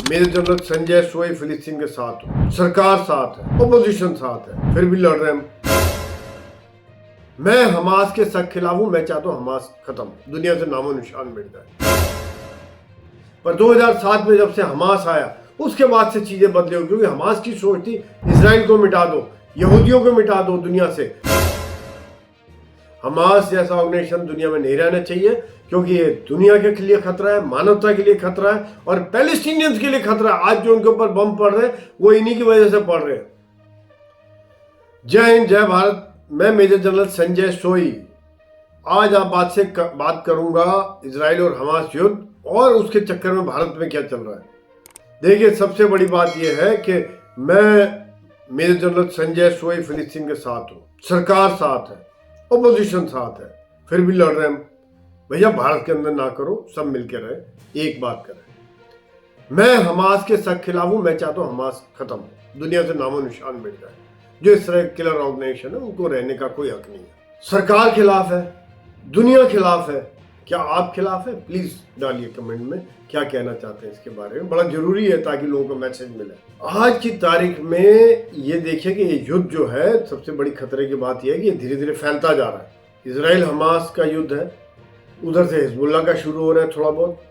Major general Sanjay सोई फिलिस्तीन के साथ हो, सरकार साथ है, ओपोजिशन साथ है, फिर भी लड़ रहे हैं। मैं हमास के सख्त खिलाफ हूं। मैं चाहता हूं हमास खत्म, दुनिया से नामो निशान मिट जाए। पर 2007 में जब से हमास आया उसके बाद से चीजें बदली हो, क्योंकि हमास की सोच थी इजराइल को मिटा दो, यहूदियों को मिटा दो दुनिया से। हमास जैसा ऑर्गेनाइजेशन दुनिया में नहीं रहना चाहिए, क्योंकि ये दुनिया के लिए खतरा है, मानवता के लिए खतरा है और पैलेस्टीनियंस के लिए खतरा है। आज जो उनके ऊपर बम पड़ रहे हैं वो इन्हीं की वजह से पड़ रहे हैं। जय हिंद, जय भारत। मैं मेजर जनरल संजय सोई आज आप बात करूंगा इजराइल और हमास युद्ध और उसके चक्कर में भारत में क्या चल रहा है। देखिए, सबसे बड़ी बात यह है कि मैं मेजर जनरल संजय सोई फिलिस्तीन के साथ हूं, सरकार साथ है, ओपोजिशन साथ है, फिर भी लड़ रहे हैं। भैया भारत के अंदर ना करो, सब मिलकर रहे, एक बात करें। मैं हमास के सख्त खिलाफ हूं। मैं चाहता हूं हमास खत्म, दुनिया से नामो निशान मिट जाए। जो इस तरह किलर ऑर्गेनाइजेशन है उनको रहने का कोई हक नहीं है। सरकार खिलाफ है, दुनिया खिलाफ है। क्या आप खिलाफ है? प्लीज डालिए कमेंट में क्या कहना चाहते हैं इसके बारे में। बड़ा जरूरी है ताकि लोगों को मैसेज मिले। आज की तारीख में ये देखिए कि ये युद्ध जो है, सबसे बड़ी खतरे की बात यह है कि ये धीरे धीरे फैलता जा रहा है। इजराइल हमास का युद्ध है, उधर से हिजबुल्लाह का शुरू हो रहा है, थोड़ा बहुत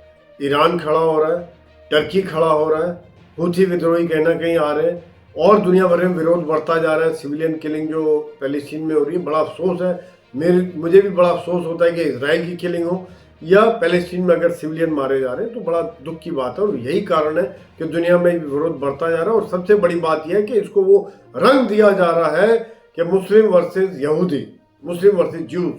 ईरान खड़ा हो रहा है, टर्की खड़ा हो रहा है, हूथी विद्रोही कहीं ना कहीं आ रहे हैं और दुनिया भर में विरोध बढ़ता जा रहा है। सिविलियन किलिंग जो पैलेस्टीन में हो रही है, बड़ा अफसोस है। मुझे भी बड़ा अफसोस होता है कि इजराइल की किलिंग हो या पैलेस्टीन में अगर सिविलियन मारे जा रहे हैं, तो बड़ा दुख की बात है। और यही कारण है कि दुनिया में विरोध बढ़ता जा रहा है। और सबसे बड़ी बात यह है कि इसको वो रंग दिया जा रहा है कि मुस्लिम वर्सेस यहूदी, मुस्लिम वर्सेस ज्यूज,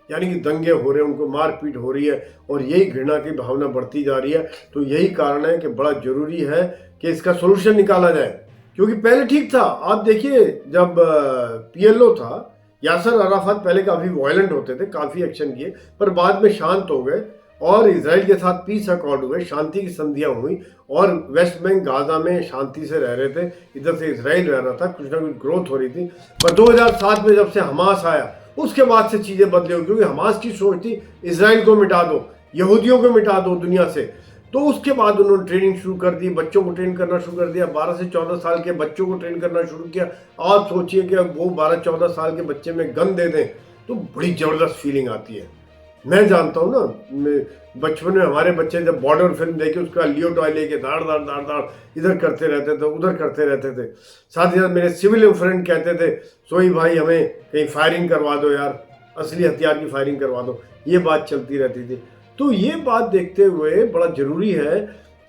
यानी कि दंगे हो रहे हैं, उनको मारपीट हो रही है और यही घृणा की भावना बढ़ती जा रही है। तो यही कारण है कि बड़ा जरूरी है कि इसका सोल्यूशन निकाला जाए, क्योंकि पहले ठीक था। आप देखिए, जब PLO था, यासर अराफात पहले काफी वायलेंट होते थे, काफी एक्शन किए, पर बाद में शांत हो गए और इजराइल के साथ पीस अकॉर्ड हुए, शांति की संधियां हुई और वेस्ट बैंक गाजा में शांति से रह रहे थे, इधर से इजराइल रह रहा था, कुछ ना कुछ ग्रोथ हो रही थी। पर 2007 में जब से हमास आया उसके बाद से चीजें बदली हो, क्योंकि हमास की सोच थी इजराइल को मिटा दो, यहूदियों को मिटा दो दुनिया से। तो उसके बाद उन्होंने ट्रेनिंग शुरू कर दी, बच्चों को ट्रेन करना शुरू कर दिया, 12 से 14 साल के बच्चों को ट्रेन करना शुरू किया। आप सोचिए कि वो 12-14 साल के बच्चे में गन दे दें तो बड़ी जबरदस्त फीलिंग आती है। मैं जानता हूँ ना, बचपन में हमारे बच्चे जब बॉर्डर फिल्म देखे, उसका लियो टॉय लेके दाड़ दाड़ दाड़ दाड़ इधर करते रहते थे, उधर करते रहते थे। साथ ही साथ मेरे सिविलियन फ्रेंड कहते थे, सोई भाई हमें कहीं फायरिंग करवा दो यार, असली हथियार की फायरिंग करवा दो। ये बात चलती रहती थी। तो ये बात देखते हुए बड़ा जरूरी है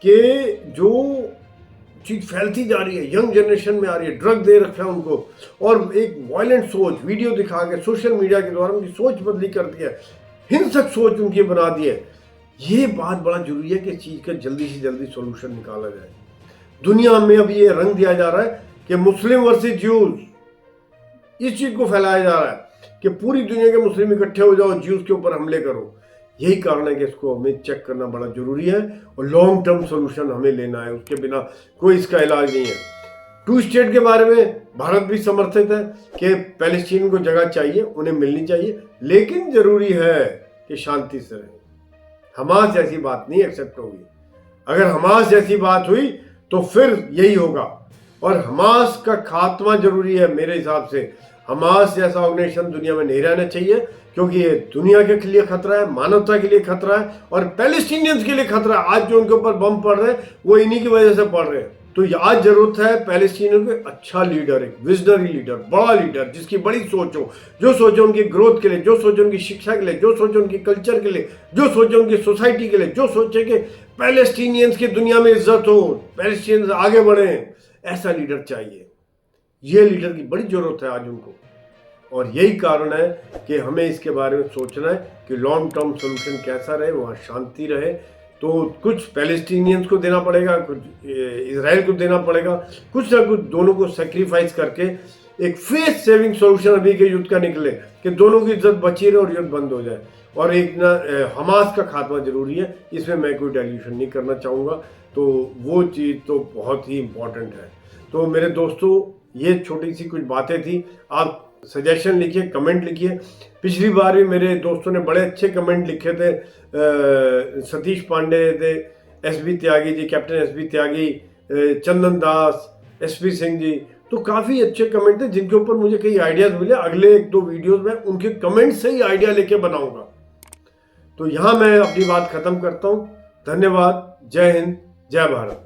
कि जो चीज फैलती जा रही है, यंग जनरेशन में आ रही है, ड्रग दे रखा है उनको और एक वायलेंट सोच वीडियो दिखा के सोशल मीडिया के द्वारा उनकी सोच बदली कर दी है, हिंसक सोच उनकी बना दी है। ये बात बड़ा जरूरी है कि इस चीज का जल्दी से जल्दी सोल्यूशन निकाला जाए। दुनिया में अभी ये रंग दिया जा रहा है कि मुस्लिम वर्सेस ज्यूज, इस चीज को फैलाया जा रहा है कि पूरी दुनिया के मुस्लिम इकट्ठे हो जाओ, ज्यूज के ऊपर हमले करो। यही कारण है कि इसको हमें चेक करना बड़ा जरूरी है और लॉन्ग टर्म सोल्यूशन हमें लेना है, उसके बिना कोई इसका इलाज नहीं है। 2 स्टेट के बारे में भारत भी समर्थित है कि पैलेस्टीन को जगह चाहिए, उन्हें मिलनी चाहिए, लेकिन जरूरी है कि शांति से रहे। हमास जैसी बात नहीं एक्सेप्ट होगी। अगर हमास जैसी बात हुई तो फिर यही होगा और हमास का खात्मा जरूरी है। मेरे हिसाब से हमास जैसा ऑर्गेनाइजेशन दुनिया में नहीं रहना चाहिए, क्योंकि ये दुनिया के लिए खतरा है, मानवता के लिए खतरा है और पैलेस्टीनियंस के लिए खतरा है। आज जो उनके ऊपर बम पड़ रहे हैं वो इन्हीं की वजह से पड़ रहे हैं। तो आज जरूरत है पैलेस्टीनियन को अच्छा लीडर, एक विजनरी लीडर, बड़ा लीडर जिसकी बड़ी सोच हो, जो सोचे उनकी ग्रोथ के लिए, जो सोचे उनकी शिक्षा के लिए, जो सोचे उनकी कल्चर के लिए, जो सोचे उनकी सोसाइटी के लिए, जो सोचे कि पैलेस्टीनियंस की दुनिया में इज्जत हो, पैलेस्टीनियंस आगे बढ़े। ऐसा लीडर चाहिए। ये लीडर की बड़ी जरूरत है आज उनको और यही कारण है कि हमें इसके बारे में सोचना है कि लॉन्ग टर्म सोल्यूशन कैसा रहे, वहाँ शांति रहे। तो कुछ पैलेस्टीनियंस को देना पड़ेगा, कुछ इजराइल को देना पड़ेगा, कुछ ना कुछ दोनों को सेक्रीफाइस करके एक फेस सेविंग सोल्यूशन अभी के युद्ध का निकले कि दोनों की इज्जत बची रहे और युद्ध बंद हो जाए। और एक ना हमास का खात्मा जरूरी है, इसमें मैं कोई डाइल्यूशन नहीं करना चाहूँगा। तो वो चीज़ तो बहुत ही इम्पोर्टेंट है। तो मेरे दोस्तों, ये छोटी सी कुछ बातें थी। आप सजेशन लिखिए, कमेंट लिखिए। पिछली बार भी मेरे दोस्तों ने बड़े अच्छे कमेंट लिखे थे। सतीश पांडे थे, SB Tyagi ji, captain SB त्यागी, चंदन दास, एसपी सिंह जी, तो काफ़ी अच्छे कमेंट थे जिनके ऊपर मुझे कई आइडियाज़ मिले। अगले 1-2 वीडियोज़ में उनके कमेंट से ही आइडिया लेके बनाऊंगा। तो यहाँ मैं अपनी बात ख़त्म करता हूँ। धन्यवाद। जय हिंद, जय भारत।